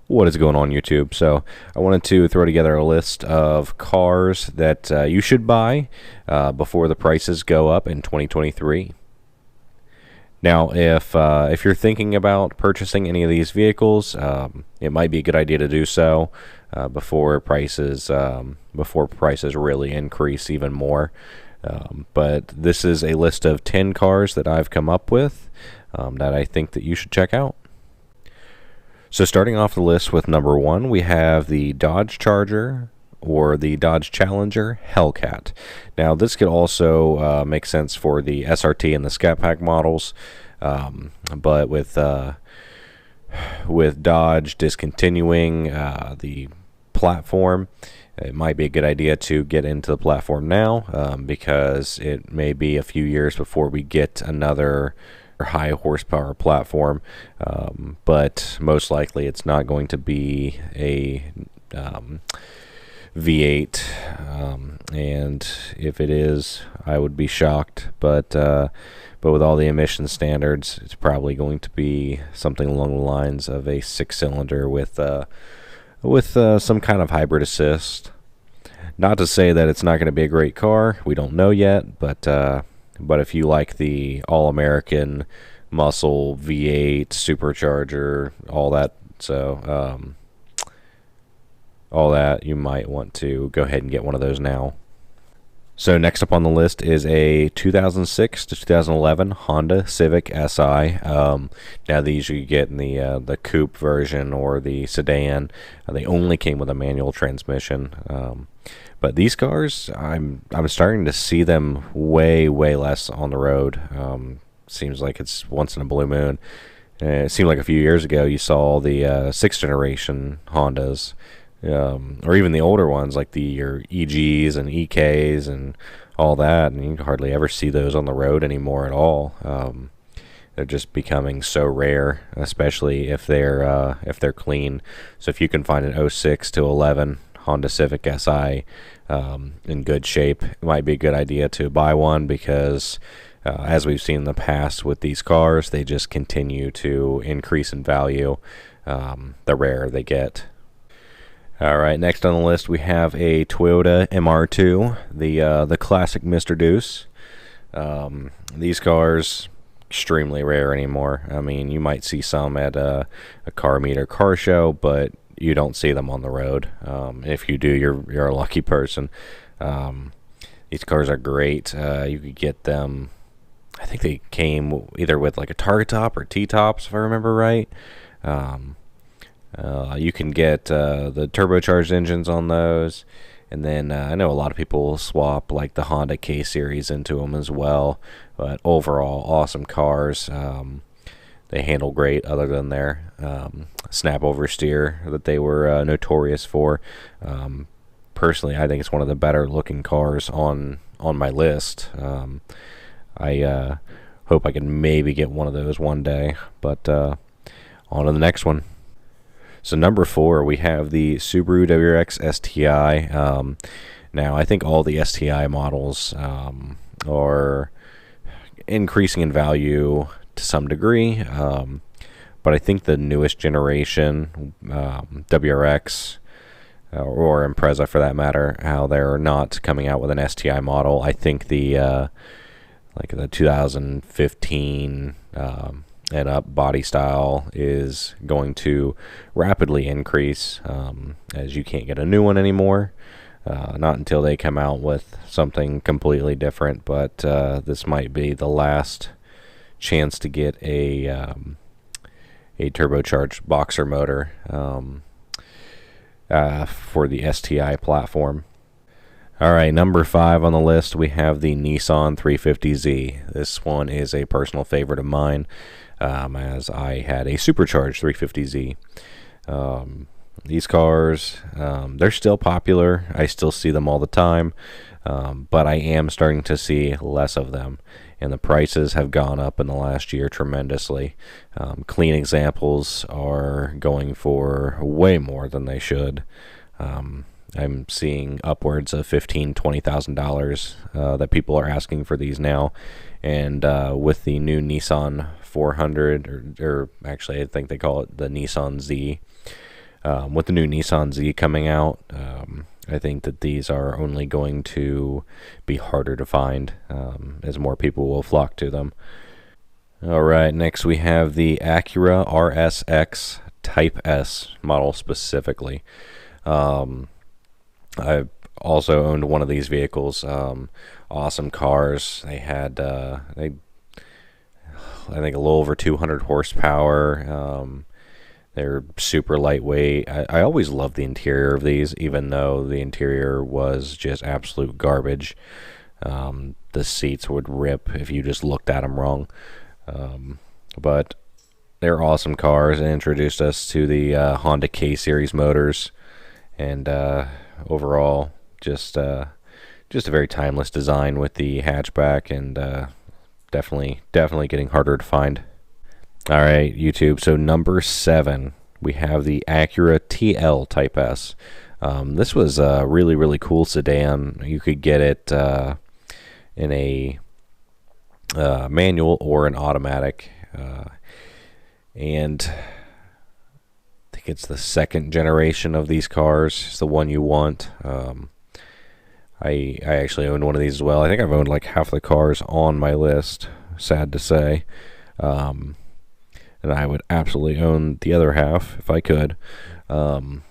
What is going on, YouTube? So I wanted to throw together a list of cars that you should buy before the prices go up in 2023. Now, if you're thinking about purchasing any of these vehicles, it might be a good idea to do so before prices really increase even more. But this is a list of 10 cars that I've come up with that I think that you should check out. So starting off the list with number 1, we have the Dodge Charger or the Dodge Challenger Hellcat. Now this could also make sense for the SRT and the Scat Pack models, but with Dodge discontinuing the platform, it might be a good idea to get into the platform now, because it may be a few years before we get another high horsepower platform, but most likely it's not going to be a V8, and if it is, I would be shocked. But with all the emission standards, it's probably going to be something along the lines of a 6-cylinder with some kind of hybrid assist. Not to say that it's not going to be a great car. We don't know yet, but if you like the all-American muscle V8 supercharger, all that, you might want to go ahead and get one of those now. So next up on the list is a 2006 to 2011 Honda Civic Si. Now these you get in the coupe version or the sedan. They only came with a manual transmission. But these cars, I'm starting to see them way less on the road. Seems like it's once in a blue moon. It seemed like a few years ago you saw the 6th generation Hondas, or even the older ones like your EGs and EKs and all that, and you hardly ever see those on the road anymore at all. They're just becoming so rare, especially if they're clean. So if you can find an 06 to 11 Honda Civic Si in good shape, it might be a good idea to buy one, because as we've seen in the past with these cars, they just continue to increase in value the rarer they get. Alright, next on the list we have a Toyota MR2, the classic Mr. Deuce. These cars, extremely rare anymore. I mean, you might see some at a car meet or car show, but you don't see them on the road. If you do, you're a lucky person. These cars are great. You could get them, I think they came either with like a target top or T-tops, if I remember right. You can get the turbocharged engines on those, and then I know a lot of people will swap like the Honda K-Series into them as well. But overall, awesome cars. They handle great, other than their snap oversteer that they were notorious for. Personally, I think it's one of the better looking cars on my list. I hope I can maybe get one of those one day, but on to the next one. So number 4, we have the Subaru WRX STI. Now, I think all the STI models are increasing in value to some degree, but I think the newest generation WRX or Impreza for that matter, how they're not coming out with an STI model. I think the 2015 and up body style is going to rapidly increase, as you can't get a new one anymore. Not until they come out with something completely different, but this might be the last chance to get a turbocharged boxer motor for the STI platform. Alright, number 5 on the list, we have the Nissan 350Z. This one is a personal favorite of mine, as I had a supercharged 350Z. These cars, they're still popular. I still see them all the time, but I am starting to see less of them, and the prices have gone up in the last year tremendously. Clean examples are going for way more than they should. I'm seeing upwards of $15,000-$20,000 that people are asking for these now, and with the new Nissan 400, or actually I think they call it the Nissan Z, With the new Nissan Z coming out, I think that these are only going to be harder to find as more people will flock to them. All right, next we have the Acura RSX Type S model specifically. I also owned one of these vehicles. Awesome cars. They had, I think, a little over 200 horsepower. They're super lightweight. I always loved the interior of these, even though the interior was just absolute garbage. The seats would rip if you just looked at them wrong. But they're awesome cars and introduced us to the Honda K-Series motors, and overall just a very timeless design with the hatchback, and definitely getting harder to find. All right, YouTube, so number 7 we have the Acura TL Type S. This was a really cool sedan. You could get it in a manual or an automatic, and I think it's the second generation of these cars. It's the one you want. I actually owned one of these as well. I think I've owned like half the cars on my list, sad to say, and I would absolutely own the other half if I could. But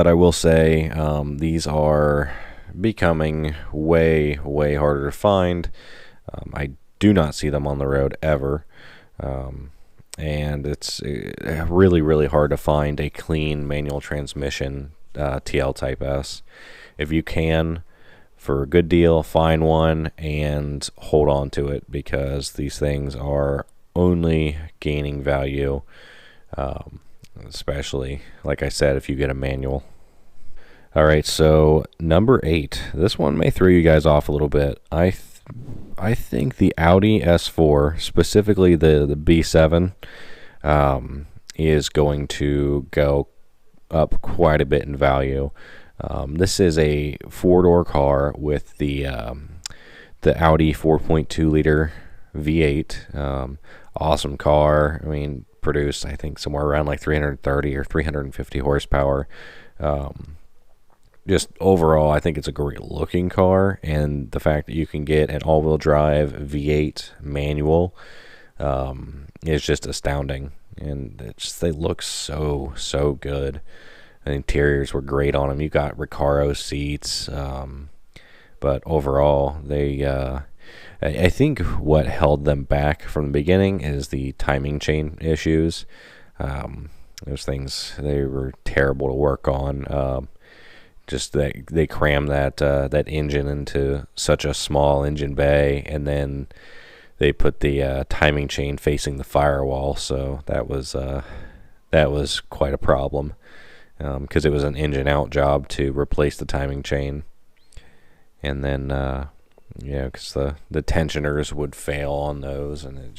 I will say these are becoming way harder to find. I do not see them on the road ever, and it's really hard to find a clean manual transmission TL Type S. If you can, for a good deal, find one and hold on to it, because these things are only gaining value, especially, like I said, if you get a manual. Alright, so number 8. This one may throw you guys off a little bit. I think the Audi S4, specifically the B7, is going to go up quite a bit in value. This is a 4-door car with the Audi 4.2 liter V8. Awesome car. I mean, produced, I think, somewhere around like 330 or 350 horsepower. Just overall, I think it's a great looking car, and the fact that you can get an all-wheel drive V8 manual is just astounding. And they look so good. The interiors were great on them. You got Recaro seats, but overall, I think what held them back from the beginning is the timing chain issues. Those things, they were terrible to work on. Just that they crammed that engine into such a small engine bay, and then they put the timing chain facing the firewall. So that was quite a problem, because it was an engine out job to replace the timing chain, and then because the tensioners would fail on those, and it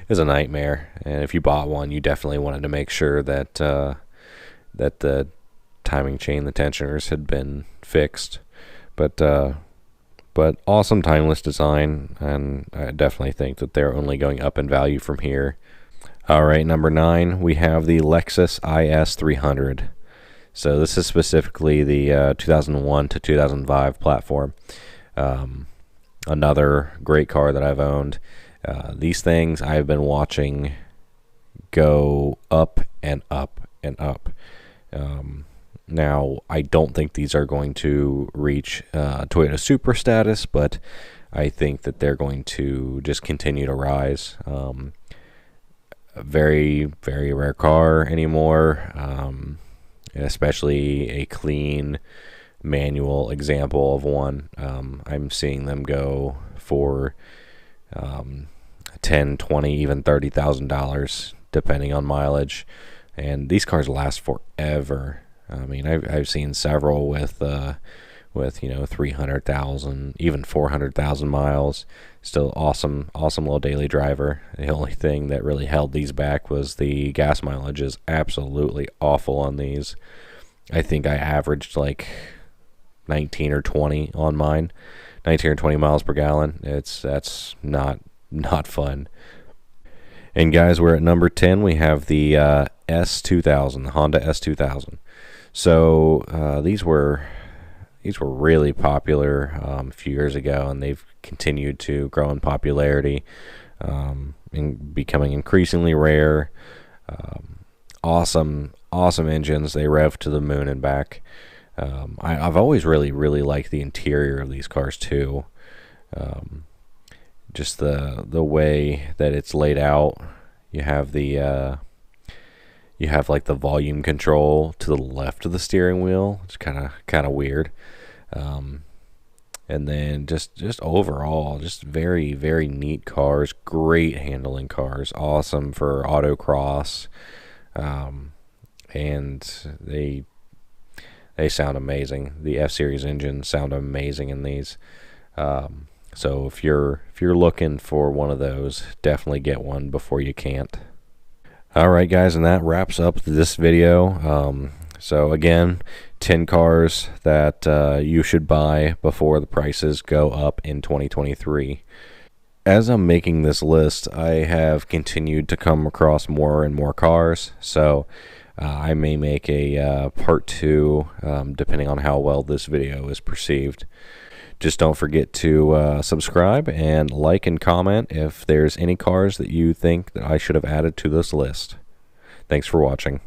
was a nightmare. And if you bought one, you definitely wanted to make sure that the timing chain, the tensioners, had been fixed. But awesome timeless design, and I definitely think that they're only going up in value from here. Alright, number 9, we have the Lexus IS 300. So this is specifically the 2001 to 2005 platform. Another great car that I've owned. These things I've been watching go up and up and up. Now, I don't think these are going to reach Toyota Supra status, but I think that they're going to just continue to rise. A very rare car anymore, especially a clean manual example of one. I'm seeing them go for $10, $20, even $30,000 depending on mileage, and these cars last forever. I mean, I've seen several with 300,000, even 400,000 miles. Still awesome little daily driver. The only thing that really held these back was the gas mileage is absolutely awful on these. I think I averaged like 19 or 20 on mine, 19 or 20 miles per gallon. That's not fun. And guys, we're at number 10. We have the S2000, the Honda S2000. So these were really popular a few years ago, and they've continued to grow in popularity, and becoming increasingly rare. Awesome engines. They rev to the moon and back. I've always really liked the interior of these cars too. Just the way that it's laid out. You have like the volume control to the left of the steering wheel. It's kind of weird. And then just overall, just very neat cars. Great handling cars. Awesome for autocross. And they sound amazing. The F-Series engines sound amazing in these. So if you're looking for one of those, definitely get one before you can't. Alright guys, and that wraps up this video. So again, 10 cars that you should buy before the prices go up in 2023. As I'm making this list, I have continued to come across more and more cars, so I may make a part 2 depending on how well this video is perceived. Just don't forget to subscribe and like and comment if there's any cars that you think that I should have added to this list. Thanks for watching.